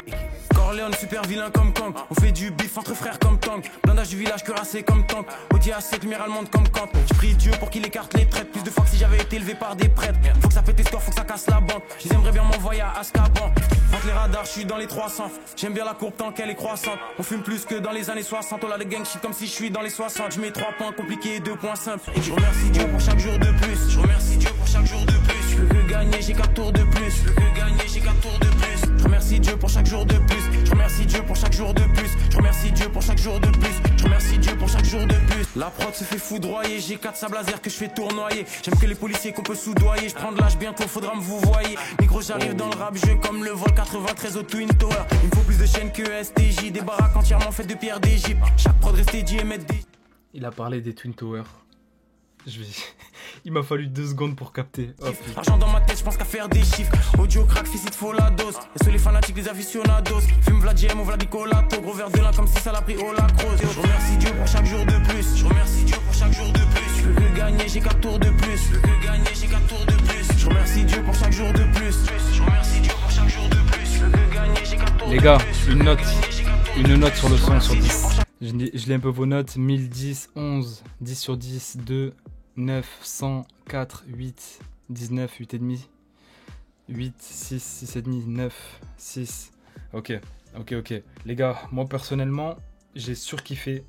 Corleone, super vilain comme Kang. On fait du bif entre frères comme Tang. Blindage du village cuirassé comme Tank. Audi A7, lumière allemande comme Kant. Je prie Dieu pour qu'il écarte les traites. Plus de fois que si j'avais été élevé par des prêtres. Faut que ça pète les scores, faut que ça casse la banque. J'aimerais bien m'envoyer à Azkaban. Entre les radars, je suis dans les 300. J'aime bien la courbe tant qu'elle est croissante. On fume plus que dans les années 60. On a le gang shit comme si je suis dans les 60. Je mets 3 points compliqués et 2 points simples. Et je remercie Dieu pour chaque jour de plus. Je remercie Dieu pour chaque jour de plus. Je veux que gagner, j'ai 4 tours de plus. Je veux que gagner, j'ai 4 tours de plus. Je remercie Dieu pour chaque jour de plus. Je remercie Dieu pour chaque jour de plus. Je remercie Dieu pour chaque jour de plus. Je remercie Dieu pour chaque jour de plus. La prod se fait foudroyer. J'ai 4 sables laser que je fais tournoyer. J'aime que les policiers qu'on peut soudoyer. Je prends de l'âge bientôt, faudra me vous voyez. Négro, j'arrive dans le rap jeu comme le vol 93 au Twin Tower. Il me faut plus de chaînes que STJ. Des baraques entièrement faites de pierre d'Égypte. Chaque prod restait dit et mettre des. Il a parlé des Twin Towers. Il m'a fallu 2 secondes pour capter. Oh, argent dans ma tête, je pense qu'à faire des chiffres. Audio crack, fils, il te faut la dose. Et sur les fanatiques, les aficionados. Fume Vladiem ou Vladicolato. Gros verre de lin comme si ça l'a pris au lacrose. Je remercie Dieu pour chaque jour de plus. Je remercie Dieu pour chaque jour de plus. Je veux que gagner, j'ai 4 tours de plus. Je veux que gagner, j'ai 4 tours de plus. Je remercie Dieu pour chaque jour de plus. Je remercie Dieu pour chaque jour de plus. Je veux que gagner, j'ai 4 tours de plus. Les gars, une note sur le son sur 10. Je lis un peu vos notes. 1010, 11, 10 sur 10, 2, 9, 100, 4, 8, 19, 8,5, 8, 6, 6,5, 9, 6. Ok. Les gars, moi personnellement, j'ai surkiffé.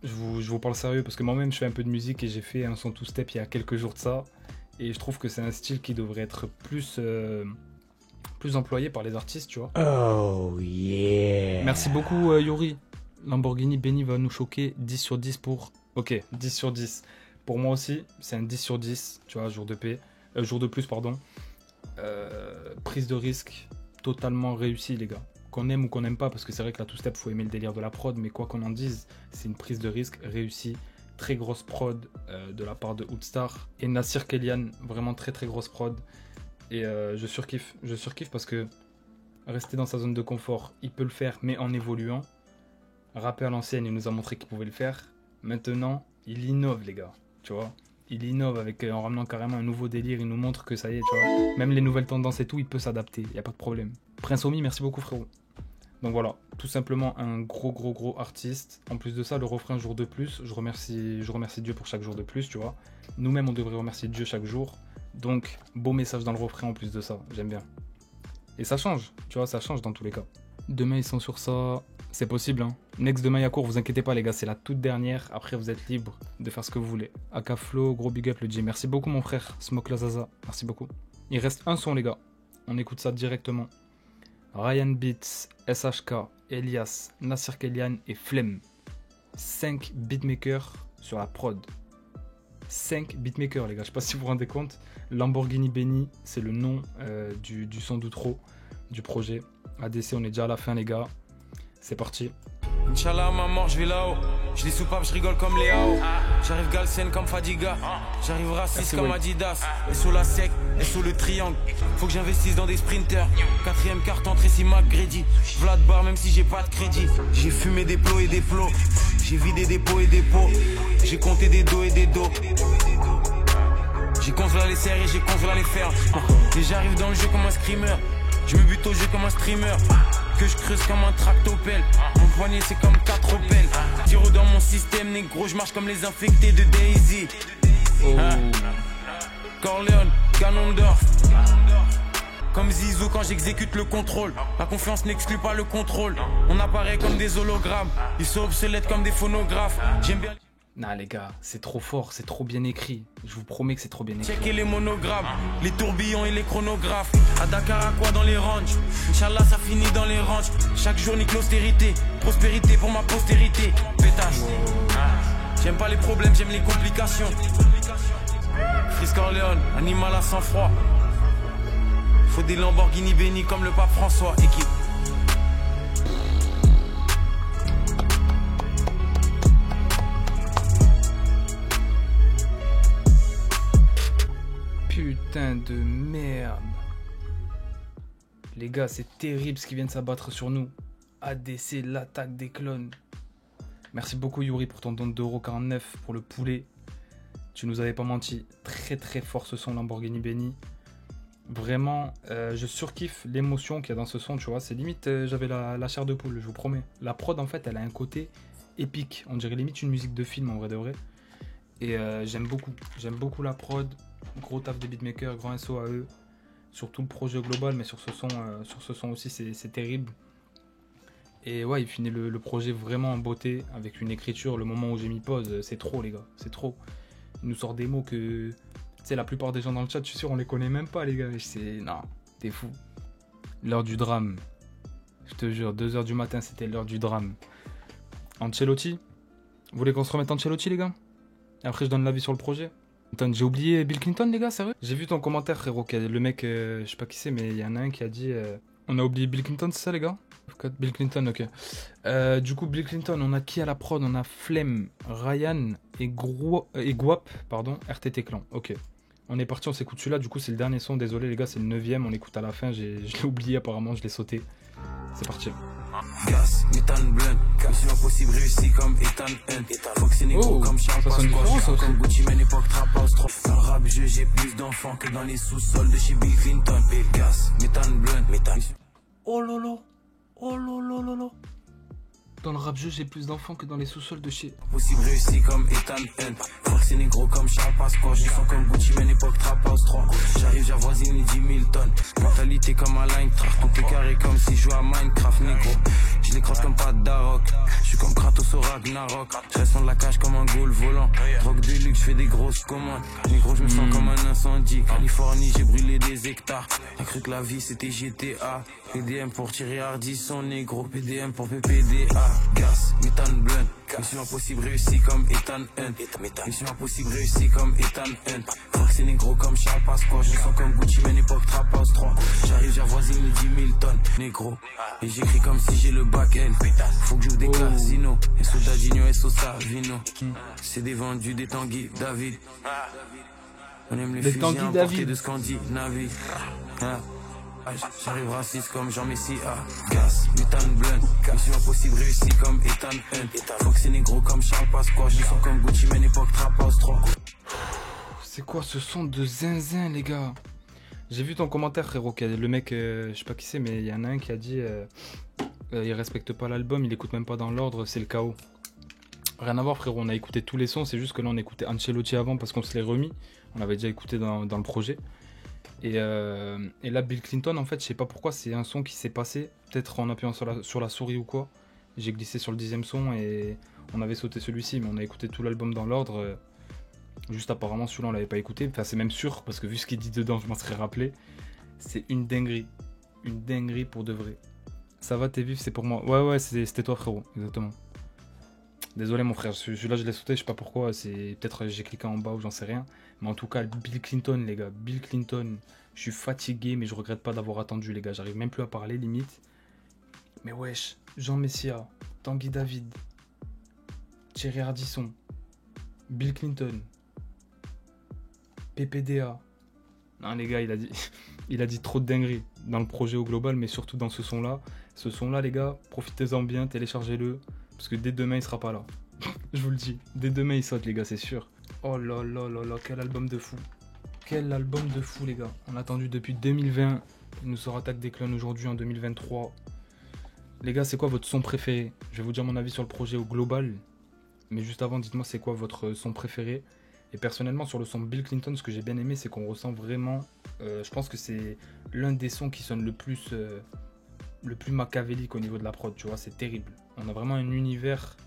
Je vous parle sérieux parce que moi-même je fais un peu de musique et j'ai fait un son two-step il y a quelques jours de ça. Et je trouve que c'est un style qui devrait être plus employé par les artistes, tu vois. Oh yeah. Merci beaucoup Yuri. Lamborghini Benny va nous choquer. 10 sur 10 pour... Ok, 10 sur 10. Pour moi aussi, c'est un 10 sur 10, tu vois, jour de plus, pardon. Prise de risque totalement réussie, les gars. Qu'on aime ou qu'on n'aime pas, parce que c'est vrai que la two-step, faut aimer le délire de la prod, mais quoi qu'on en dise, c'est une prise de risque réussie. Très grosse prod de la part de Hoodstar et Nassir Kellyan, vraiment très très grosse prod. Et je surkiffe parce que rester dans sa zone de confort, il peut le faire, mais en évoluant. Rapper à l'ancienne, il nous a montré qu'il pouvait le faire. Maintenant, il innove, les gars, tu vois. Il innove en ramenant carrément un nouveau délire, il nous montre que ça y est, tu vois. Même les nouvelles tendances et tout, il peut s'adapter, il n'y a pas de problème. Prince Omi, merci beaucoup frérot. Donc voilà, tout simplement un gros artiste. En plus de ça, le refrain jour de plus, je remercie Dieu pour chaque jour de plus, tu vois. Nous-mêmes, on devrait remercier Dieu chaque jour. Donc, beau message dans le refrain en plus de ça, j'aime bien. Et ça change, tu vois, ça change dans tous les cas. Demain, ils sont sur ça, c'est possible, hein. Next demain, Yacourt, vous inquiétez pas les gars, c'est la toute dernière. Après, vous êtes libre de faire ce que vous voulez. Akaflo, gros big up le J. Merci beaucoup mon frère, Smoke la Zaza, merci beaucoup. Il reste un son les gars, on écoute ça directement. Ryan Beats, SHK, Elias, Nassir Kellyan et Flemme. 5 beatmakers sur la prod. 5 beatmakers les gars, je sais pas si vous vous rendez compte. Lamborghini Benny, c'est le nom du son d'outro du projet. ADC, on est déjà à la fin les gars. C'est parti. Inch'Allah, ma mort, je vais là-haut. Je les soupape, je rigole comme Léao. J'arrive Galsen comme Fadiga. J'arrive raciste comme Adidas. Et sous la sec, et sous le triangle. Faut que j'investisse dans des sprinters. 4ème carte entrée, si McGrady. Vlad bar, même si j'ai pas de crédit. J'ai fumé des plots et des plots. J'ai vidé des pots et des pots. J'ai compté des dos et des dos. J'ai contrôlé les serrer, j'ai contrôlé les faire. Et j'arrive dans le jeu comme un screamer. Je me bute au jeu comme un streamer. Que je creuse comme un tractopelle. Mon poignet c'est comme 4 Opel. Tiro dans mon système négro, je marche comme les infectés de Daisy. Corleone, Ganondorf. Comme Zizou quand j'exécute le contrôle. La confiance n'exclut pas le contrôle. On apparaît comme des hologrammes. Ils sont obsolètes comme des phonographes. J'aime bien... Nah les gars, c'est trop fort, c'est trop bien écrit. Je vous promets que c'est trop bien écrit. Checker les monogrammes, les tourbillons et les chronographes. À Dakar, à quoi dans les ranges. Inch'Allah, ça finit dans les ranges. Chaque jour, nique l'austérité. Prospérité pour ma postérité. Pétasse. J'aime pas les problèmes, j'aime les complications. Freeze Corleone, animal à sang-froid. Faut des Lamborghini Benny comme le pape François. Équipe. Putain de merde. Les gars, c'est terrible ce qui vient de s'abattre sur nous. ADC, l'attaque des clones. Merci beaucoup Yuri pour ton don de 2,49€ pour le poulet. Tu nous avais pas menti. Très très fort ce son Lamborghini Benny. Vraiment, je surkiffe l'émotion qu'il y a dans ce son, tu vois. C'est limite, j'avais la chair de poule, je vous promets. La prod, en fait, elle a un côté épique. On dirait limite une musique de film, en vrai de vrai. Et j'aime beaucoup la prod. Gros taf des beatmakers, grand SO à eux. Sur tout le projet global, mais sur ce son aussi, c'est terrible. Et ouais, il finit le projet vraiment en beauté, avec une écriture, le moment où j'ai mis pause, c'est trop les gars, c'est trop. Il nous sort des mots que... Tu sais, la plupart des gens dans le chat, je suis sûr, on les connaît même pas les gars. Non, t'es fou. L'heure du drame. Je te jure, 2h du matin, c'était l'heure du drame. Ancelotti. Vous voulez qu'on se remette Ancelotti les gars? Et après je donne l'avis sur le projet. Attends, j'ai oublié Bill Clinton les gars, sérieux? J'ai vu ton commentaire frérot, le mec, je sais pas qui c'est, mais il y en a un qui a dit... On a oublié Bill Clinton, c'est ça les gars? Bill Clinton, ok. Du coup, Bill Clinton, on a qui à la prod? On a Flemme, Ryan et Guap, pardon, RTT Clan, ok. On est parti, on s'écoute celui-là, du coup c'est le dernier son, désolé les gars, c'est le 9ème, on l'écoute à la fin, je l'ai oublié apparemment, je l'ai sauté. C'est parti. Gas, méthane blend, mission impossible réussi comme Ethan Hunt. Fox et Negro comme Charles Pasqua, comme Gucci, mais époque trap house trop. Dans le rap jeu, j'ai plus d'enfants que dans les sous-sols de chez Bill Clinton. Gas, méthane blend, méthane. Oh lolo, oh lolo lolo. Dans le rap jeu, j'ai plus d'enfants que dans les sous-sols de chez. Possible réussi comme Ethan N. Faut que c'est négro comme Charles Pasqua. Je sens comme Gucci, mais époque Trap House 3. J'arrive, j'avoisine les 10 000 tonnes. Mentalité comme un line track. Tout est carré comme si je jouais à Minecraft, négro. Je les crosse comme pas de Darok. Je suis comme Kratos au Ragnarok. Je reste de la cage comme un goal volant. Drogue de luxe, je fais des grosses commandes. Négro, je me sens comme un incendie. Californie, j'ai brûlé des hectares. J'ai cru que la vie c'était GTA. PDM pour tirer Hardisson, négro. PDM pour PPDA. Gas, méthane blunt. Mission impossible réussi comme Ethan N. Mission impossible réussi comme Ethan N. Faut que c'est négro comme Charles Pasqua. Je me sens comme Gucci, mais époque Trap House 3. J'arrive, j'avoisine les 10 000 tonnes, négro. Et j'écris comme si j'ai le bac L. Faut que j'ouvre des casinos. Et Soldadinho et Sosa Vino. C'est des vendus des Tanguy David. On aime les fusils importés de Scandinavie. J'arrive raciste comme Jean Messia. Gas, méthane blunt. Mission impossible réussi comme Ethan N. Faut que c'est négro comme Charles Pasqua. Je me sens comme Gucci, mais époque Trap House 3. C'est quoi ce son de zinzin, les gars? J'ai vu ton commentaire, frérot. Le mec, je sais pas qui c'est, mais il y en a un qui a dit il respecte pas l'album, il écoute même pas dans l'ordre, c'est le chaos. Rien à voir, frérot. On a écouté tous les sons, c'est juste que là on écoutait Ancelotti avant parce qu'on se l'est remis. On l'avait déjà écouté dans le projet. Et là, Bill Clinton, en fait, je sais pas pourquoi, c'est un son qui s'est passé, peut-être en appuyant sur la souris ou quoi. J'ai glissé sur le 10e son et on avait sauté celui-ci, mais on a écouté tout l'album dans l'ordre. Juste apparemment, celui-là, on l'avait pas écouté. Enfin, c'est même sûr, parce que vu ce qu'il dit dedans, je m'en serais rappelé. C'est une dinguerie. Une dinguerie pour de vrai. Ça va, t'es vif, c'est pour moi. Ouais, c'était toi, frérot, exactement. Désolé, mon frère, celui-là, je l'ai sauté, je sais pas pourquoi. C'est peut-être j'ai cliqué en bas ou j'en sais rien. Mais en tout cas, Bill Clinton, les gars. Bill Clinton, je suis fatigué, mais je regrette pas d'avoir attendu, les gars. J'arrive même plus à parler, limite. Mais wesh, Jean Messia, Tanguy David, Thierry Ardisson, Bill Clinton, PPDA. Non, les gars, il a dit trop de dingueries dans le projet au global, mais surtout dans ce son-là. Ce son-là, les gars, profitez-en bien, téléchargez-le. Parce que dès demain, il sera pas là. Je vous le dis. Dès demain, il saute, les gars, c'est sûr. Oh là là là là, quel album de fou. Quel album de fou, les gars. On a attendu depuis 2020. Il nous sort Attaque des Clones aujourd'hui en 2023. Les gars, c'est quoi votre son préféré? Je vais vous dire mon avis sur le projet au global. Mais juste avant, dites-moi c'est quoi votre son préféré. Et personnellement, sur le son Bill Clinton, ce que j'ai bien aimé, c'est qu'on ressent vraiment... je pense que c'est l'un des sons qui sonne le plus machiavélique au niveau de la prod, tu vois, c'est terrible. On a vraiment un univers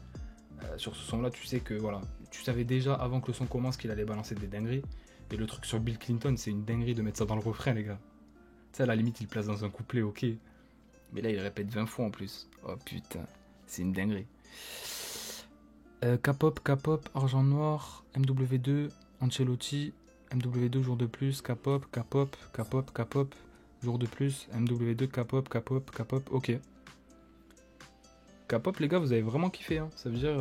sur ce son-là, tu sais que, voilà, tu savais déjà avant que le son commence qu'il allait balancer des dingueries. Et le truc sur Bill Clinton, c'est une dinguerie de mettre ça dans le refrain, les gars. Tu sais, à la limite, il place dans un couplet, ok. Mais là, il répète 20 fois en plus. Oh putain, c'est une dinguerie. K-pop, Argent Noir, MW2, Ancelotti, MW2, jour de plus, K-pop, jour de plus, MW2, K-pop, ok. K-pop, les gars, vous avez vraiment kiffé, hein. Ça veut dire,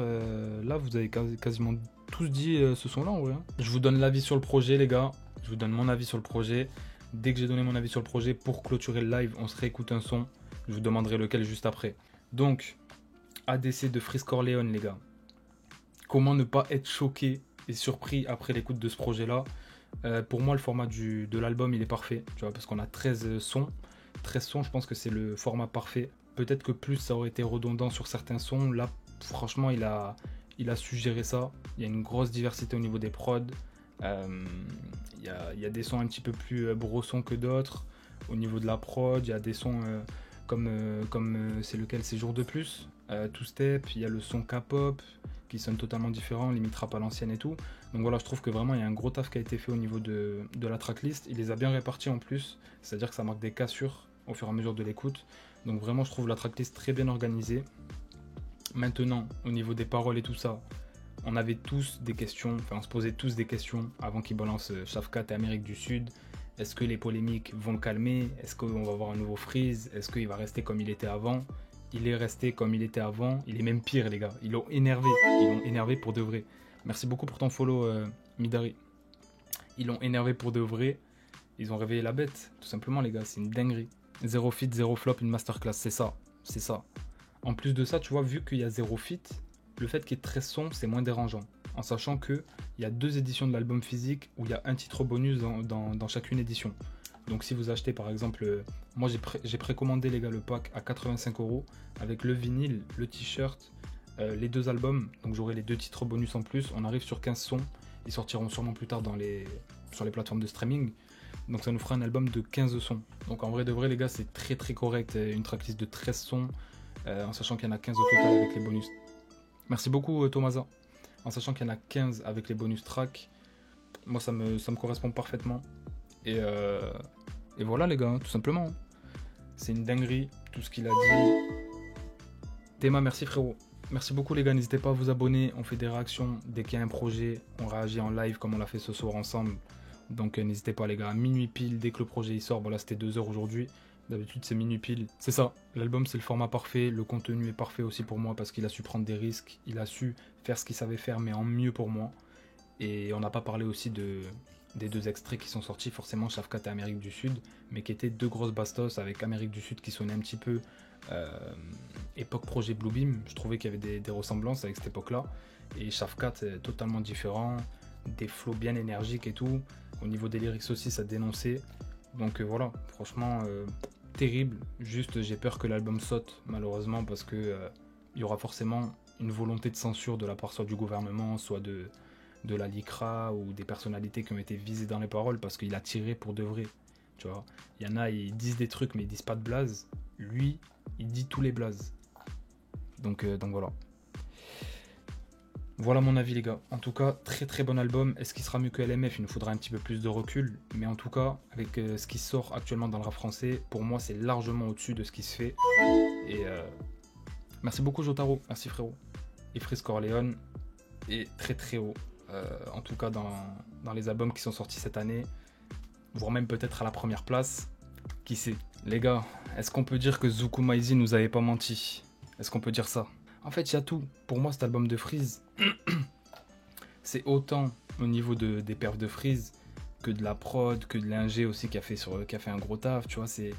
là, vous avez quasiment tous dit ce son-là, en vrai. Hein. Je vous donne l'avis sur le projet, les gars. Je vous donne mon avis sur le projet. Dès que j'ai donné mon avis sur le projet, pour clôturer le live, on se réécoute un son. Je vous demanderai lequel juste après. Donc, ADC de Freeze Corleone, les gars. Comment ne pas être choqué et surpris après l'écoute de ce projet-là? Pour moi, le format de l'album, il est parfait. Tu vois, parce qu'on a 13 sons. 13 sons, je pense que c'est le format parfait. Peut-être que plus, ça aurait été redondant sur certains sons. Là, franchement, il a su gérer ça. Il y a une grosse diversité au niveau des prods. Il y a des sons un petit peu plus brossons que d'autres. Au niveau de la prod, il y a des sons comme c'est lequel? C'est Jour de plus. Two Step, il y a le son K-pop qui sonne totalement différent, limite rap à l'ancienne et tout. Donc voilà, je trouve que vraiment il y a un gros taf qui a été fait au niveau de la tracklist. Il les a bien répartis en plus, c'est-à-dire que ça marque des cassures au fur et à mesure de l'écoute. Donc vraiment, je trouve la tracklist très bien organisée. Maintenant, au niveau des paroles et tout ça, on avait tous des questions, enfin on se posait tous des questions avant qu'ils balancent Shafkat et Amérique du Sud. Est-ce que les polémiques vont le calmer? Est-ce qu'on va avoir un nouveau Freeze? Est-ce qu'il va rester comme il était avant? Il est resté comme il était avant. Il est même pire, les gars. Ils l'ont énervé. Ils l'ont énervé pour de vrai. Merci beaucoup pour ton follow, Midari. Ils l'ont énervé pour de vrai. Ils ont réveillé la bête. Tout simplement, les gars. C'est une dinguerie. 0 feat, 0 flop, une masterclass. C'est ça. C'est ça. En plus de ça, tu vois, vu qu'il y a 0 feat, le fait qu'il y ait 13 sons, c'est moins dérangeant. En sachant qu'il y a 2 éditions de l'album physique où il y a un titre bonus dans chacune édition. Donc si vous achetez par exemple Moi j'ai précommandé les gars le pack à 85 € avec le vinyle, le t-shirt, les 2 albums. Donc j'aurai les 2 titres bonus en plus. On arrive sur 15 sons. Ils sortiront sûrement plus tard sur les plateformes de streaming. Donc ça nous fera un album de 15 sons. Donc en vrai de vrai les gars, c'est très très correct. Une tracklist de 13 sons, en sachant qu'il y en a 15 au total avec les bonus. Merci beaucoup Tomasa. En sachant qu'il y en a 15 avec les bonus tracks. Moi ça me correspond parfaitement. Et voilà les gars, tout simplement. C'est une dinguerie, tout ce qu'il a dit. Théma, merci frérot. Merci beaucoup les gars, n'hésitez pas à vous abonner. On fait des réactions dès qu'il y a un projet. On réagit en live comme on l'a fait ce soir ensemble. Donc n'hésitez pas les gars, à minuit pile, dès que le projet il sort. Voilà, c'était 2 heures aujourd'hui. D'habitude c'est minuit pile. C'est ça, l'album c'est le format parfait. Le contenu est parfait aussi pour moi parce qu'il a su prendre des risques. Il a su faire ce qu'il savait faire mais en mieux pour moi. Et on n'a pas parlé aussi des 2 extraits qui sont sortis, forcément Shafkat et Amérique du Sud, mais qui étaient 2 grosses bastos avec Amérique du Sud qui sonnait un petit peu époque projet Bluebeam. Je trouvais qu'il y avait des ressemblances avec cette époque-là. Et Shafkat totalement différent, des flows bien énergiques et tout. Au niveau des lyrics aussi, ça dénonçait. Donc voilà, franchement, terrible. Juste, j'ai peur que l'album saute, malheureusement, parce que il y aura forcément une volonté de censure de la part soit du gouvernement, soit de la LICRA ou des personnalités qui ont été visées dans les paroles parce qu'il a tiré pour de vrai. Tu vois, il y en a, ils disent des trucs mais ils disent pas de blaze. Lui, il dit tous les blazes. Donc voilà. Voilà mon avis les gars. En tout cas, très très bon album. Est-ce qu'il sera mieux que LMF? Il nous faudra un petit peu plus de recul. Mais en tout cas, avec ce qui sort actuellement dans le rap français, pour moi c'est largement au-dessus de ce qui se fait. Et merci beaucoup Jotaro. Merci frérot. Et Freeze Corleone est très très haut. En tout cas dans les albums qui sont sortis cette année, voire même peut-être à la première place, qui sait. Les gars, est-ce qu'on peut dire que Zuku Maizi nous avait pas menti? Est-ce qu'on peut dire ça? En fait, il y a tout. Pour moi, cet album de Freeze, c'est autant au niveau des perfs de Freeze que de la prod, que de l'ingé aussi qui a fait un gros taf, tu vois, c'est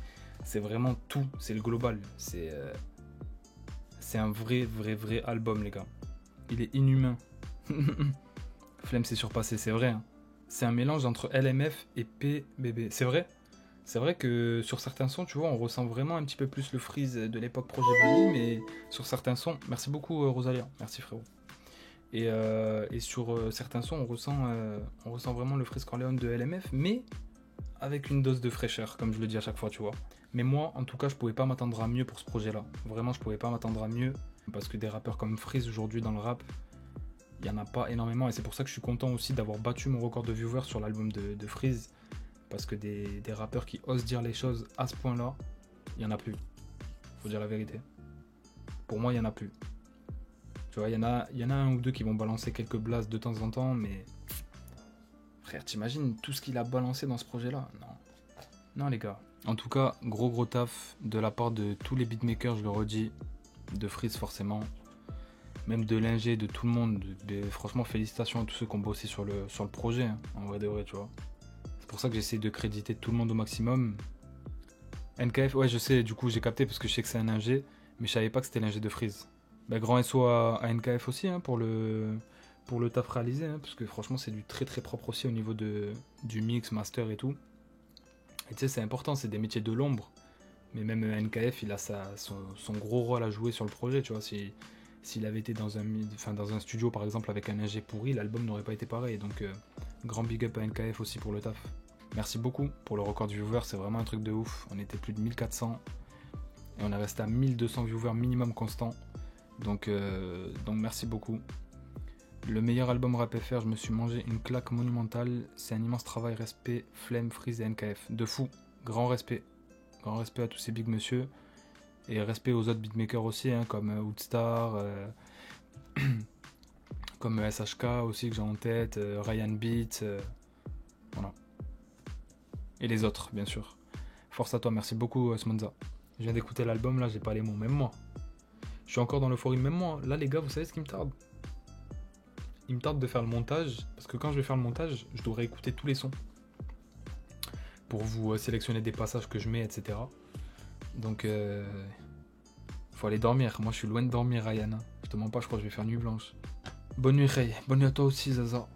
vraiment tout, c'est le global. C'est un vrai album, les gars. Il est inhumain. Flemme s'est surpassé, c'est vrai. Hein. C'est un mélange entre LMF et PBB. C'est vrai. C'est vrai que sur certains sons, tu vois, on ressent vraiment un petit peu plus le Freeze de l'époque Projet Bully, mais sur certains sons, merci beaucoup Rosalia, merci frérot. Et sur certains sons, on ressent vraiment le Freeze Corleone de LMF, mais avec une dose de fraîcheur, comme je le dis à chaque fois, tu vois. Mais moi, en tout cas, je pouvais pas m'attendre à mieux pour ce projet-là. Vraiment, je pouvais pas m'attendre à mieux, parce que des rappeurs comme Freeze aujourd'hui dans le rap, il y en a pas énormément, et c'est pour ça que je suis content aussi d'avoir battu mon record de viewers sur l'album de Freeze. Parce que des rappeurs qui osent dire les choses à ce point-là, il n'y en a plus. Faut dire la vérité. Pour moi, il n'y en a plus. Tu vois, il y en a un ou deux qui vont balancer quelques blases de temps en temps, mais... Frère, t'imagines tout ce qu'il a balancé dans ce projet-là? Non. Non, les gars. En tout cas, gros taf de la part de tous les beatmakers, je le redis. De Freeze, forcément. Même de l'ingé, de tout le monde. Franchement, félicitations à tous ceux qui ont bossé sur le projet. Hein, en vrai de vrai, tu vois. C'est pour ça que j'essaie de créditer tout le monde au maximum. NKF, ouais je sais, du coup j'ai capté parce que je sais que c'est un ingé, mais je savais pas que c'était l'ingé de Freeze. Bah, grand SO à NKF aussi hein, pour le taf réalisé, hein, parce que franchement c'est du très propre aussi au niveau du mix, master et tout. Et tu sais c'est important, c'est des métiers de l'ombre, mais même NKF il a son gros rôle à jouer sur le projet, tu vois. S'il avait été dans un studio par exemple avec un ingé pourri, l'album n'aurait pas été pareil, donc grand big up à NKF aussi pour le taf. Merci beaucoup pour le record de viewers, c'est vraiment un truc de ouf. On était plus de 1400 et on est resté à 1200 viewers minimum constant. Donc merci beaucoup. Le meilleur album Rap FR, je me suis mangé une claque monumentale. C'est un immense travail, respect, Flemme, Freeze et NKF. De fou, grand respect. Grand respect à tous ces big monsieur. Et respect aux autres beatmakers aussi, hein, comme Woodstar, comme SHK aussi que j'ai en tête, Ryan Beat, voilà. Et les autres, bien sûr. Force à toi, merci beaucoup Smonza. Je viens d'écouter l'album, là, j'ai pas les mots, même moi. Je suis encore dans l'euphorie, même moi. Là, les gars, vous savez ce qui me tarde? Il me tarde de faire le montage, parce que quand je vais faire le montage, je devrais écouter tous les sons. Pour vous sélectionner des passages que je mets, etc. Donc, faut aller dormir. Moi, je suis loin de dormir, Ryan. Je te mens pas, je crois que je vais faire nuit blanche. Bonne nuit, Ray. Bonne nuit à toi aussi, Zaza.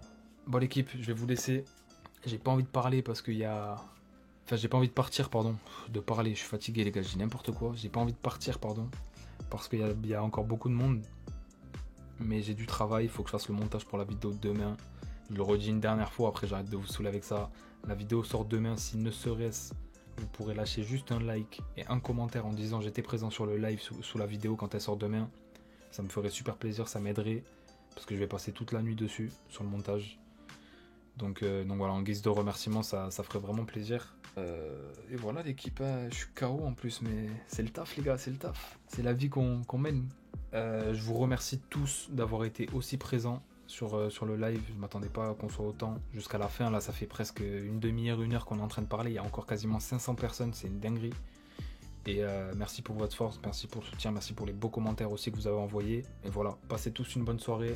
Bon, l'équipe, je vais vous laisser. J'ai pas envie de parler parce qu'il y a Enfin, j'ai pas envie de partir, pardon. De parler, je suis fatigué, les gars, je dis n'importe quoi. J'ai pas envie de partir, pardon. Parce qu'il y a encore beaucoup de monde. Mais j'ai du travail, il faut que je fasse le montage pour la vidéo de demain. Je le redis une dernière fois, après j'arrête de vous saouler avec ça. La vidéo sort demain, si ne serait-ce, vous pourrez lâcher juste un like et un commentaire en disant j'étais présent sur le live sous la vidéo quand elle sort demain. Ça me ferait super plaisir, ça m'aiderait. Parce que je vais passer toute la nuit dessus, sur le montage. Donc voilà, en guise de remerciement, ça ferait vraiment plaisir. Et voilà l'équipe, je suis KO en plus, mais c'est le taf les gars, c'est le taf. C'est la vie qu'on mène. Je vous remercie tous d'avoir été aussi présents sur le live. Je ne m'attendais pas qu'on soit autant jusqu'à la fin. Là, ça fait presque une demi-heure, une heure qu'on est en train de parler. Il y a encore quasiment 500 personnes, c'est une dinguerie. Et merci pour votre force, merci pour le soutien, merci pour les beaux commentaires aussi que vous avez envoyés. Et voilà, passez tous une bonne soirée,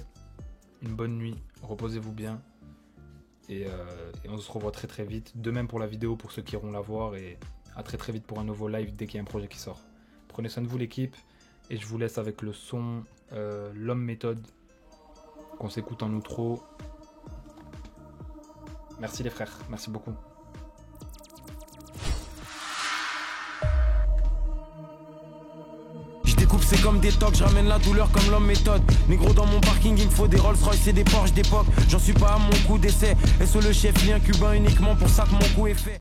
une bonne nuit, reposez-vous bien. Et on se revoit très très vite. De même pour la vidéo, pour ceux qui iront la voir. Et à très très vite pour un nouveau live dès qu'il y a un projet qui sort. Prenez soin de vous l'équipe. Et je vous laisse avec le son L'Homme Méthode qu'on s'écoute en outro. Merci les frères, merci beaucoup. C'est comme des tocs, je ramène la douleur comme l'homme méthode. Négro dans mon parking, il me faut des Rolls Royce et des Porsche d'époque. J'en suis pas à mon coup d'essai. SO le chef, lien cubain uniquement pour ça que mon coup est fait.